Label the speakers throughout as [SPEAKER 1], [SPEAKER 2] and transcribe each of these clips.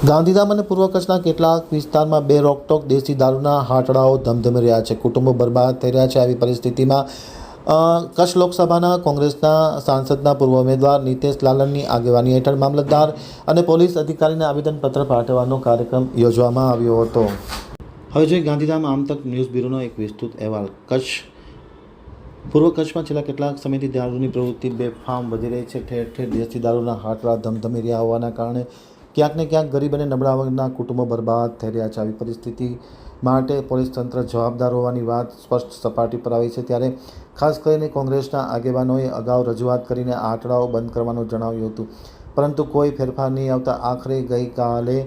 [SPEAKER 1] ગાંધીધામ અને પૂર્વ કચ્છના કેટલાક વિસ્તારમાં બે રોકટોક દેશી દારૂના હાટડાઓ ધમધમી રહ્યા છે. કુટુંબો બરબાદ થઈ રહ્યા છે. આવી પરિસ્થિતિમાં કચ્છ લોકસભાના કોંગ્રેસના સાંસદના પૂર્વ ઉમેદવાર નિતેશ લાલનની આગેવાની હેઠળ મામલતદાર અને પોલીસ અધિકારીને આવેદનપત્ર પાઠવવાનો કાર્યક્રમ યોજવામાં આવ્યો હતો. હવે જોઈએ ગાંધીધામ આમતક ન્યૂઝ બ્યુરોનો એક વિસ્તૃત અહેવાલ. પૂર્વ કચ્છમાં છેલ્લા કેટલાક સમયથી દારૂની પ્રવૃત્તિ બેફામ વધી રહી છે. ઠેર ઠેર દેશી દારૂના હાટડા ધમધમી રહ્યા હોવાના કારણે ક્યાંક ને ક્યાંક ગરીબ અને નબળા વર્ગના કુટુંબો બરબાદ થઈ રહ્યા છે. આવી પરિસ્થિતિ માટે પોલીસ તંત્ર જવાબદાર હોવાની વાત સ્પષ્ટ સપાટી પર આવી છે. ત્યારે ખાસ કરીને કોંગ્રેસના આગેવાનોએ અગાઉ રજૂઆત કરીને આ હાટડાઓ બંધ કરવાનું જણાવ્યું હતું, પરંતુ કોઈ ફેરફાર નહીં આવતા આખરે ગઈકાલે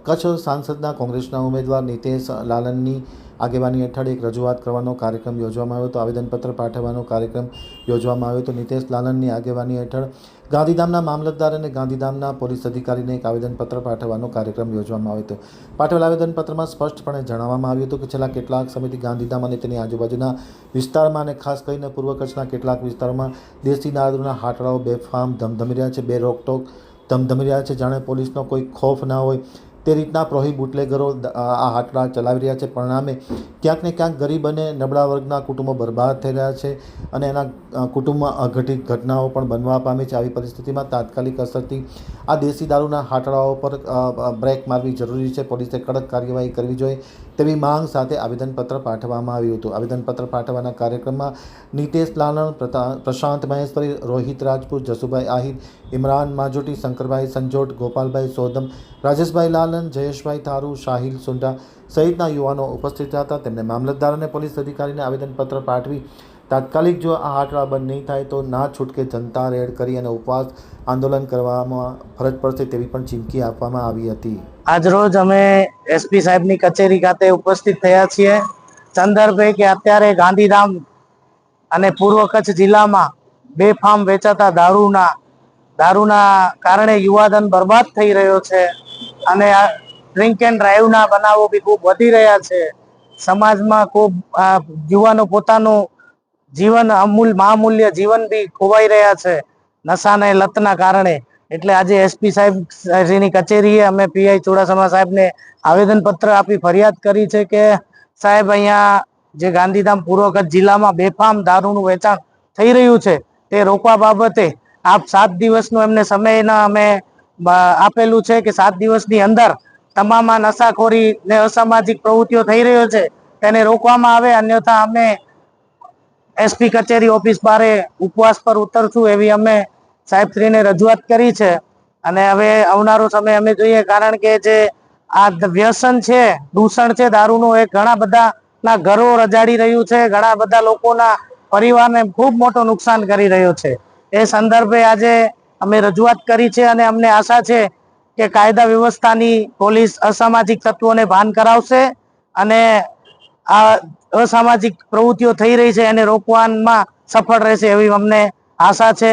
[SPEAKER 1] કચ્છ સાંસદના કોંગ્રેસના ઉમેદવાર નિતેશ લાલનની આગેવાની હેઠળ એક રજૂઆત કરવાનો કાર્યક્રમ યોજવામાં આવ્યો હતો. આવેદનપત્ર પાઠવવાનો કાર્યક્રમ યોજવામાં આવ્યો હતો. નિતેશ લાલનની આગેવાની હેઠળ ગાંધીધામના મામલતદાર અને ગાંધીધામના પોલીસ અધિકારીને એક આવેદનપત્ર પાઠવવાનો કાર્યક્રમ યોજવામાં આવ્યો હતો. પાઠવેલ આવેદનપત્રમાં સ્પષ્ટપણે જણાવવામાં આવ્યું હતું કે છેલ્લા કેટલાક સમયથી ગાંધીધામ અને તેની આજુબાજુના વિસ્તારમાં અને ખાસ કરીને પૂર્વ કચ્છના કેટલાક વિસ્તારોમાં દેશી દારૂના હાટડાઓ બેફામ ધમધમી રહ્યા છે. બે રોકટોક ધમધમી રહ્યા છે. જાણે પોલીસનો કોઈ ખોફ ના હોય તે રીતના પ્રોહી બુટલેગરો આ હાટડા ચલાવી રહ્યા છે. પરિણામે ક્યાંક ને ક્યાંક ગરીબ અને નબળા વર્ગના કુટુંબો બરબાદ થઈ રહ્યા છે અને એના કુટુંબમાં અઘટિત ઘટનાઓ પણ બનવા પામી છે. આવી પરિસ્થિતિમાં તાત્કાલિક અસરથી આ દેશી દારૂના હાટડાઓ પર બ્રેક મારવી જરૂરી છે. પોલીસે કડક કાર્યવાહી કરવી જોઈએ તેવી માંગ સાથે આવેદનપત્ર પાઠવવામાં આવ્યું હતું. આવેદનપત્ર પાઠવવાના કાર્યક્રમમાં નિતેશ લાલન, પ્રશાંત મહેશ્વરી, રોહિત રાજપૂત, જસુભાઈ આહિર, ઇમરાન માજોટી, શંકરભાઈ સંજોટ, ગોપાલભાઈ સોદમ, રાજેશભાઈ લાલન, જયેશભાઈ થારુ, શાહિલ સુંડા સહિતના યુવાનો ઉપસ્થિત હતા. તેમને મામલતદાર અને પોલીસ અધિકારીને આવેદનપત્ર પાઠવી તાત્કાલિક જો આ હાટડા બંધ નહીં થાય તો ના છૂટકે જનતા રેડ કરી અને ઉપવાસ આંદોલન કરવામાં ફરજ પડશે તેવી પણ ચીમકી આપવામાં આવી હતી.
[SPEAKER 2] આજરોજ અમે એસપી સાહેબની કચેરી ખાતે ઉપસ્થિત થયા છીએ. સંદર્ભે કે અત્યારે ગાંધીધામ અને પૂર્વ કચ્છ જિલ્લામાં બેફામ વેચાતા દારૂના કારણે યુવાધન બરબાદ થઈ રહ્યો છે અને આ ડ્રિંક એન્ડ ડ્રાઈવના બનાવો બી ખૂબ વધી રહ્યા છે. સમાજમાં ખૂબ યુવાનો પોતાનું જીવન મહામૂલ્ય જીવન બી ખોવાઈ રહ્યા છે નશાને લતના કારણે. એટલે આજે એસપી સાહેબની કચેરીએ અમે પીઆઈ ચુડાસમા સાહેબને આવેદનપત્ર આપી ફરિયાદ કરી છે કે સાહેબ, અહીંયા જે ગાંધીધામ પૂર્વ કચ્છ જિલ્લામાં બેફામ દારૂનું વેચાણ થઈ રહ્યું છે તે રોકવા બાબતે આપ 7 દિવસનો એમને સમયના અમે આપેલું છે કે 7 દિવસની અંદર તમામ નશાખોરી ને અસામાજિક પ્રવૃત્તિઓ થઈ રહ્યો છે તેને રોકવામાં આવે, અન્યથા અમે એસપી કચેરી ઓફિસ બારે ઉપવાસ પર ઉતરશું એવી અમે સાહેબશ્રીને રજૂઆત કરી છે. અને હવે આવનારો સમય અમે જોઈએ, કારણ કે જે આ વ્યસન છે, દૂષણ છે દારૂનું, એ ઘણા બધાના ઘરો રજાડી રહ્યું છે, ઘણા બધા લોકોના પરિવારને ખૂબ મોટું નુકસાન કરી રહ્યો છે. એ સંદર્ભે આજે અમે રજૂઆત કરી છે અને અમને આશા છે કે કાયદા વ્યવસ્થાની પોલીસ અસામાજિક તત્વોને ભાન કરાવશે અને આ અસામાજિક પ્રવૃત્તિઓ થઈ રહી છે એને રોકવામાં સફળ રહેશે એવી અમને આશા છે.